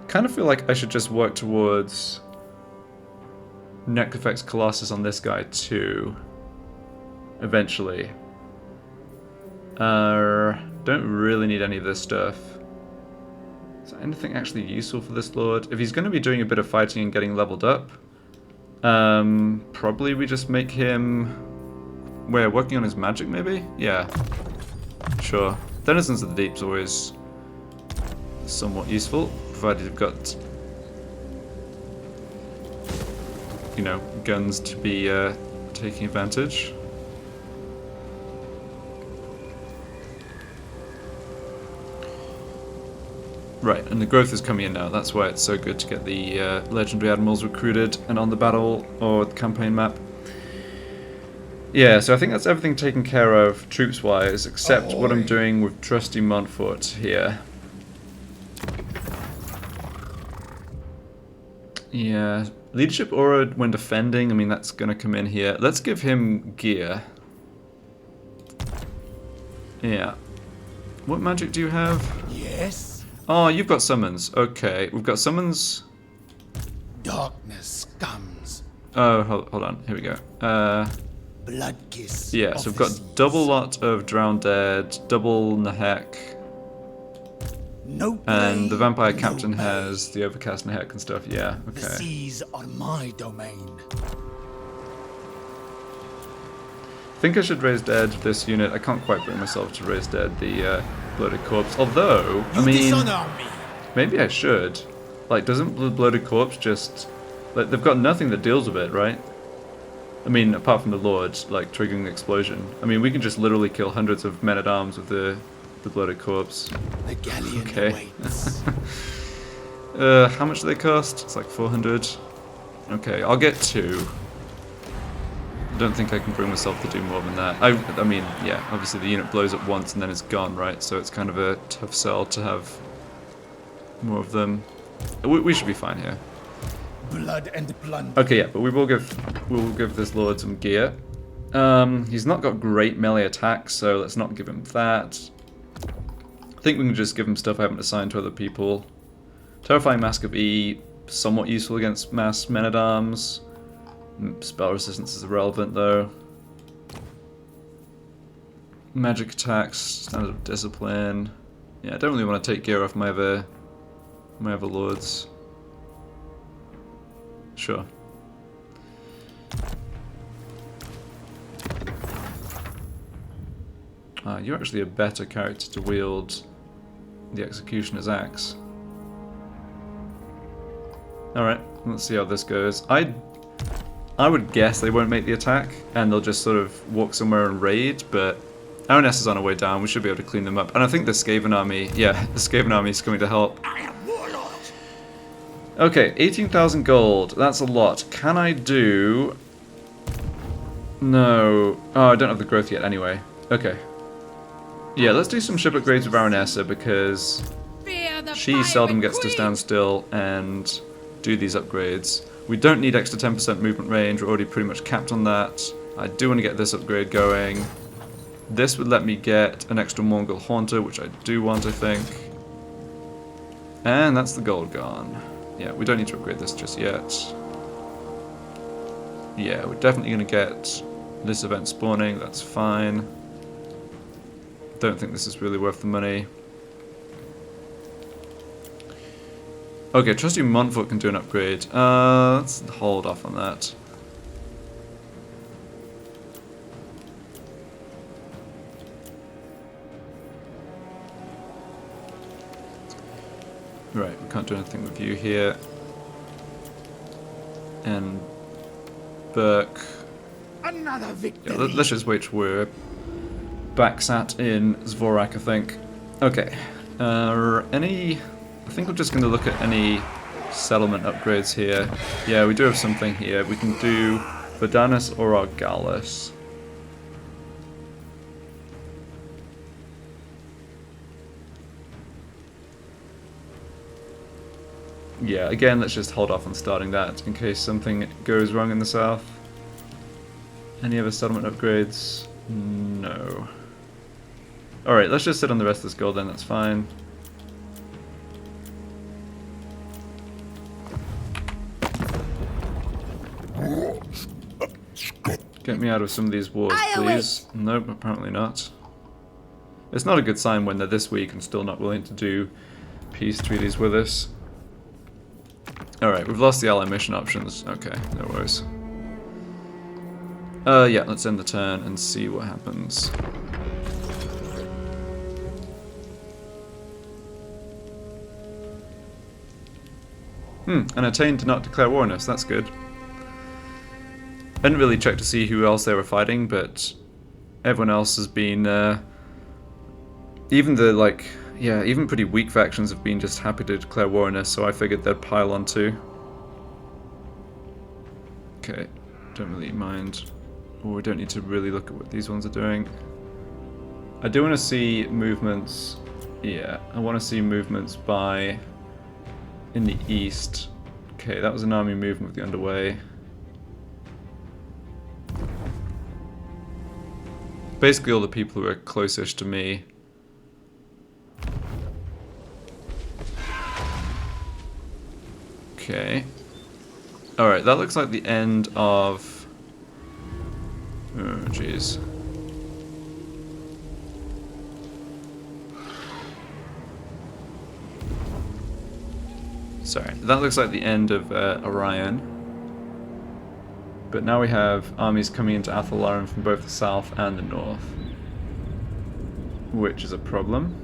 Kind of feel like I should just work towards Necrofex Colossus on this guy too. Eventually. Don't really need any of this stuff. Is there anything actually useful for this lord? If he's going to be doing a bit of fighting and getting leveled up, Probably we just make him... We're working on his magic, maybe? Yeah. Sure. Denizens of the Deep's always somewhat useful, provided you've got, you know, guns to be taking advantage. Right, and the growth is coming in now. That's why it's so good to get the legendary admirals recruited and on the battle or the campaign map. Yeah, so I think that's everything taken care of troops-wise, except what I'm doing with Trusty Montfort here. Yeah, leadership aura when defending, I mean that's going to come in here. Let's give him gear. Yeah. What magic do you have? Yes? Oh, you've got summons. Okay, we've got summons. Darkness comes. Oh, hold on. Here we go. Blood kiss. Yeah, so we've got double lot of Drowned Dead, double Nahek, No and the blade, Vampire no Captain bane. has the Overcast Nahek and stuff. Yeah, The okay. seas are my domain. I think I should raise dead this unit. I can't quite bring myself to raise dead the Bloated Corpse. Although, I You mean, dishonor me. maybe I should. Like, doesn't the Bloated Corpse just... Like, they've got nothing that deals with it, right? I mean, apart from the Lord, like, triggering the explosion. I mean, we can just literally kill hundreds of men-at-arms with the Bloated Corpse. The galleon Okay. awaits. How much do they cost? It's like 400. Okay, I'll get 2. I don't think I can bring myself to do more than that. I mean, yeah, obviously the unit blows up once and then it's gone, right? So it's kind of a tough sell to have more of them. We should be fine here. Blood and plunder. Okay, yeah, but we'll give this lord some gear. He's not got great melee attacks, so let's not give him that. I think we can just give him stuff I haven't assigned to other people. Terrifying Mask of E, somewhat useful against mass men-at-arms. Spell resistance is irrelevant though. Magic attacks, standard of discipline. Yeah, I don't really want to take gear off my other lords. Sure. You're actually a better character to wield the Executioner's Axe. Alright, let's see how this goes. I would guess they won't make the attack, and they'll just sort of walk somewhere and raid, but Aranessa is on her way down, we should be able to clean them up. And I think the Skaven army, yeah, the Skaven army is coming to help. Okay, 18,000 gold, that's a lot. Can I do... No. Oh, I don't have the growth yet anyway. Okay. Yeah, let's do some ship upgrades with Aranessa, because Fear the she fiery seldom gets to queen. stand still and do these upgrades. We don't need extra 10% movement range, we're already pretty much capped on that. I do want to get this upgrade going. This would let me get an extra Mongol Haunter, which I do want, I think. And that's the gold gone. Yeah, we don't need to upgrade this just yet. Yeah, we're definitely going to get this event spawning, that's fine. Don't think this is really worth the money. Okay, Trusty Montfort can do an upgrade. Let's hold off on that. Right, we can't do anything with you here. And Burke. Another victory. Yeah, let's just wait till we're back sat in Zvorak, I think. Okay. I think we're just going to look at any settlement upgrades here. Yeah, we do have something here. We can do Verdanus or Argalis. Yeah, again, let's just hold off on starting that in case something goes wrong in the south. Any other settlement upgrades? No. Alright, let's just sit on the rest of this gold then, that's fine. Get me out of some of these wars, please. Nope, apparently not. It's not a good sign when they're this weak and still not willing to do peace treaties with us. Alright, we've lost the ally mission options. Okay, no worries. Yeah, let's end the turn and see what happens. And attained to not declare war on us, that's good. I didn't really check to see who else they were fighting, but everyone else has been, even the, like, yeah, even pretty weak factions have been just happy to declare war on us, so I figured they'd pile on too. Okay, don't really mind. Or we don't need to really look at what these ones are doing. I do want to see movements, yeah, I want to see movements by... in the east. Okay, that was an army movement with the underway. Basically all the people who are closest to me. Okay. Alright, that looks like the end of... oh, jeez. Sorry, that looks like the end of Orion. But now we have armies coming into Athalaran from both the south and the north. Which is a problem.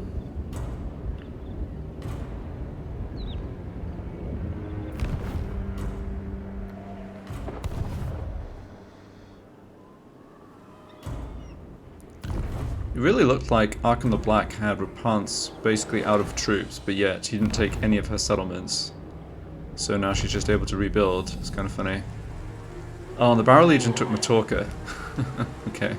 It really looked like Arkham the Black had Rapance basically out of troops, but yet he didn't take any of her settlements. So now she's just able to rebuild. It's kind of funny. Oh, and the Barrow Legion took Matorka. Okay.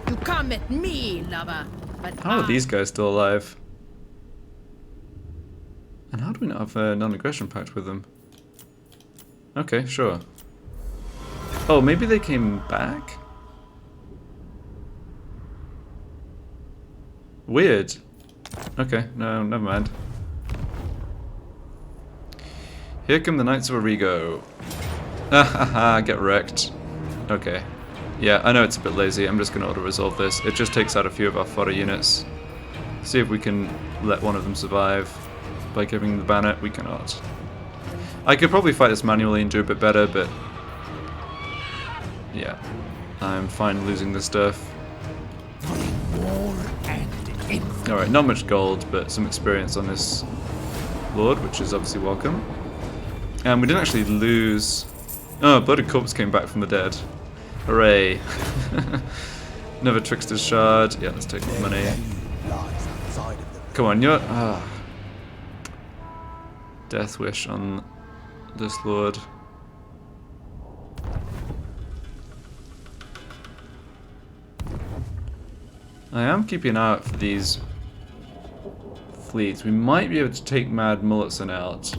You come at me, lover. But How are these guys still alive? And how do we not have a non-aggression pact with them? Okay, sure. Oh, maybe they came back? Weird. Okay, no, never mind. Here come the Knights of Origo. Ah, get wrecked. Okay. Yeah, I know it's a bit lazy. I'm just going to auto-resolve this. It just takes out a few of our fodder units. See if we can let one of them survive by giving them the banner. We cannot. I could probably fight this manually and do a bit better, but... yeah. I'm fine losing this stuff. Alright, not much gold, but some experience on this lord, which is obviously welcome. And we didn't actually lose... oh, Blooded Corpse came back from the dead. Hooray. Another Trickster's Shard. Yeah, let's take the money. Come on, you're... ah. Death Wish on this lord. I am keeping an eye out for these fleets. We might be able to take Mad Mulletson out.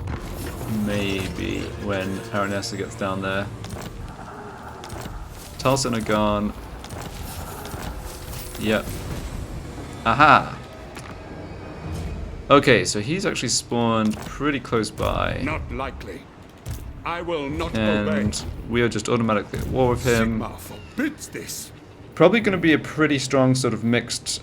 Maybe when Aranessa gets down there. Talson are gone. Yep. Aha! Okay, so he's actually spawned pretty close by. Not likely. I will not and obey. we are just automatically at war with him. Sigmar forbids this. Probably going to be a pretty strong sort of mixed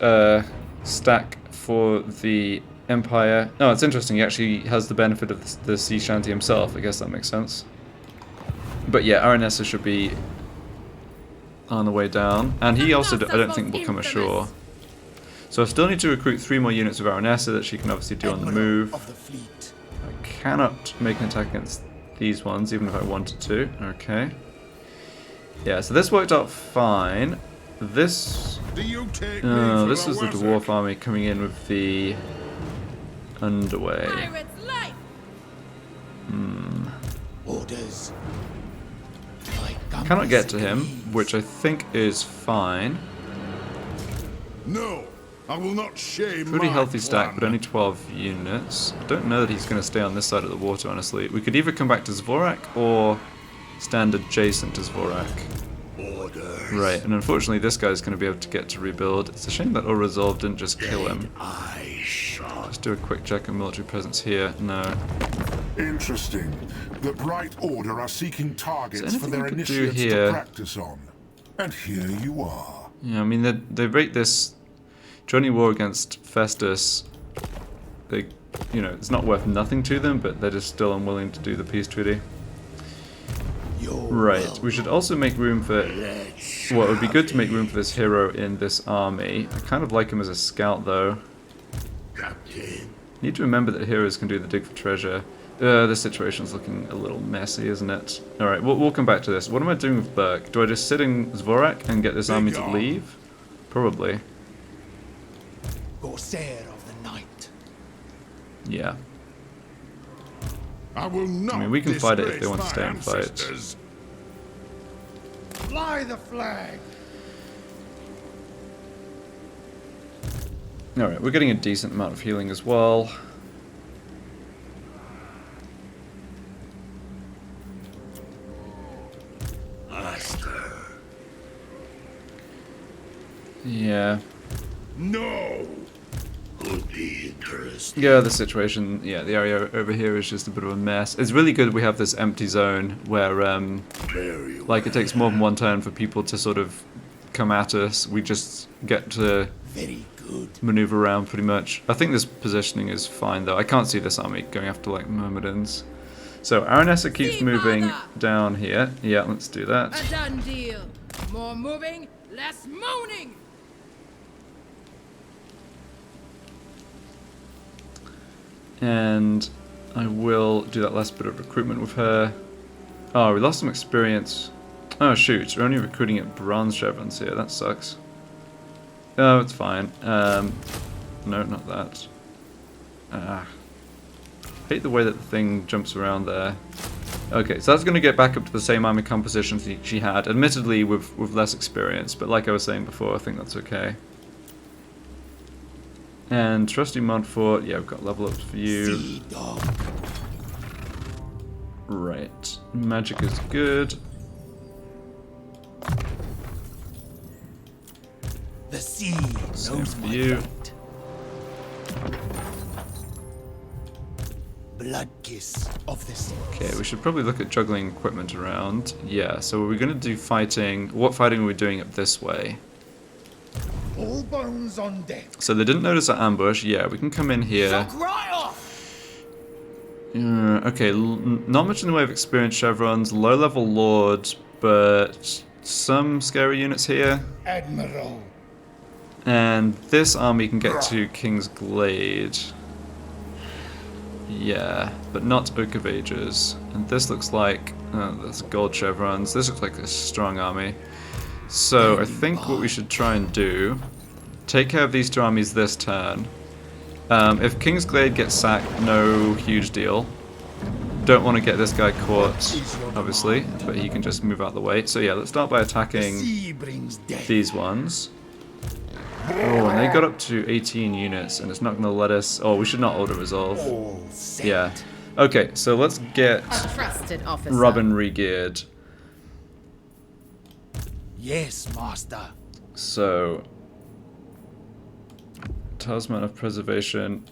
stack for the Empire. Oh, it's interesting. He actually has the benefit of the sea shanty himself. I guess that makes sense. But yeah, Aranessa should be on the way down. And he also, I don't think, will come ashore. So I still need to recruit 3 more units of Aranessa that she can obviously do on the move. I cannot make an attack against these ones, even if I wanted to. Okay. Yeah, so this worked out fine. This... this was the Dwarf army coming in with the underway. Pirate's life. Orders. Cannot get to him, which I think is fine. No, I will not shame Pretty my healthy stack, plan. but only 12 units. I don't know that he's going to stay on this side of the water, honestly. We could either come back to Zvorak or stand adjacent to Zvorak. Orders. Right, and unfortunately this guy's going to be able to get to rebuild. It's a shame that Resolve didn't just kill him. I shot. Let's do a quick check of military presence here. No. Interesting. The Bright Order are seeking targets for anything their we could do initiates here? to practice on. And here you are. Yeah, I mean, they rate this joining war against Festus. They, you know, it's not worth nothing to them, but they're just still unwilling to do the peace treaty. Right, we should also make room for... Well, it would be good to make room for this hero in this army. I kind of like him as a scout, though. Captain. Need to remember that heroes can do the dig for treasure. This situation's looking a little messy, isn't it? Alright, we'll come back to this. What am I doing with Burke? Do I just sit in Zvorak and get this army to leave? Probably. Corsair of the night. Yeah. I will not I mean, we can fight it if they disgrace want to my stay and fight. ancestors. Fly the flag. Alright, we're getting a decent amount of healing as well. Master. Yeah. No. Could be interesting. Yeah, the situation, yeah, the area over here is just a bit of a mess. It's really good we have this empty zone where, Very like, it takes more than one turn for people to sort of come at us. We just get to Very good. maneuver around pretty much. I think this positioning is fine, though. I can't see this army going after, like, Myrmidons. So, Aranessa keeps See, moving mother! down here. Yeah, let's do that. A done deal. More moving, less moaning. And I will do that last bit of recruitment with her. Oh, we lost some experience. Oh shoot, we're only recruiting at bronze chevrons here, that sucks. Oh, it's fine. No, not that. Hate the way that the thing jumps around there. Okay, so that's going to get back up to the same army composition she had, admittedly with less experience, but like I was saying before, I think that's okay. And Trusty Montfort, yeah, we've got level ups for you. Sea dog. Right, magic is good. The sea Same knows for my you. fate. Blood kiss of the sea. Okay, we should probably look at juggling equipment around. Yeah, so are we going to do fighting? What fighting are we doing up this way? All bones on deck. So they didn't notice our ambush. Yeah, we can come in here. Shock right off. Okay, not much in the way of experienced chevrons, low level lords, but some scary units here. Admiral. And this army can get to King's Glade. Yeah, but not Oak of Ages. And this looks like there's gold chevrons. This looks like a strong army. So I think what we should try and do, take care of these two armies this turn. If King's Glade gets sacked, no huge deal. Don't want to get this guy caught, obviously, but he can just move out the way. So yeah, let's start by attacking Sea brings death. these ones. Oh, and they got up to 18 units, and it's not going to let us... Oh, we should not auto-resolve. All set. Yeah. Okay, so let's get A trusted officer. Robin re-geared. Yes, master. So... Talisman of Preservation.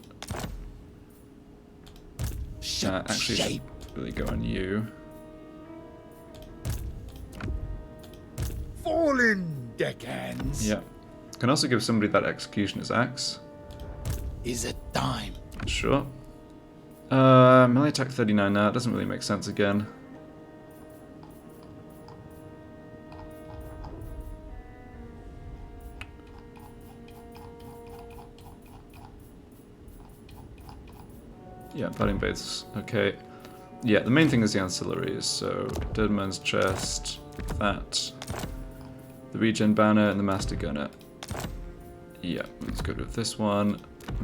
Actually, should Shape. really go on you. Fallen deckhands. Yeah. Can also give somebody that Executioner's Axe. Is it time? Sure. Melee attack 39 now. It doesn't really make sense again. Yeah, Budding Bait's okay. Yeah, the main thing is the ancillaries. So, Dead Man's Chest, that, the Regen Banner, and the Master Gunner. Yeah, let's go with this one,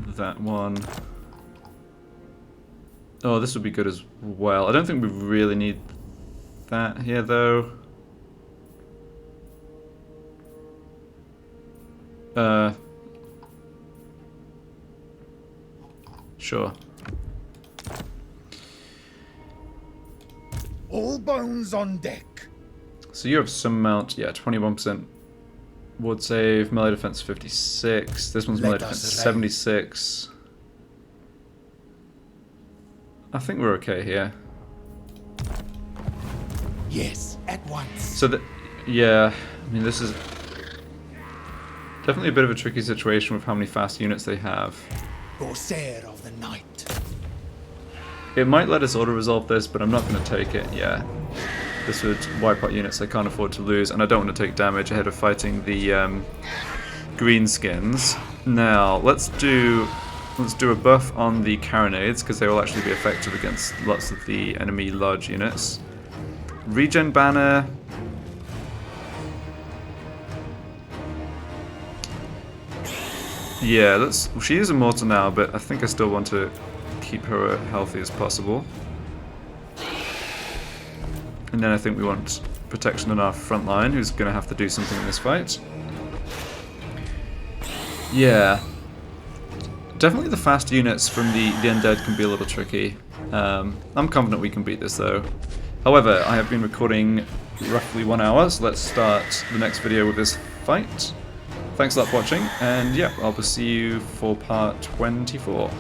that one. Oh, this would be good as well. I don't think we really need that here, though. Sure. All bones on deck. So you have some amount, yeah, 21% ward save, melee defense 56. This one's melee Let defense us reign. 76. I think we're okay here. Yes, at once. So that, yeah, I mean this is definitely a bit of a tricky situation with how many fast units they have. Corsair of the night. It might let us auto-resolve this, but I'm not going to take it, yeah. This would wipe out units I can't afford to lose, and I don't want to take damage ahead of fighting the greenskins. Now, let's do a buff on the carronades, because they will actually be effective against lots of the enemy large units. Regen banner. Yeah, she is immortal now, but I think I still want to keep her healthy as possible. And then I think we want protection on our front line, who's going to have to do something in this fight. Yeah. Definitely the fast units from the undead can be a little tricky. I'm confident we can beat this though. However, I have been recording roughly 1 hour, so let's start the next video with this fight. Thanks a lot for watching, and yeah, I'll see you for part 24.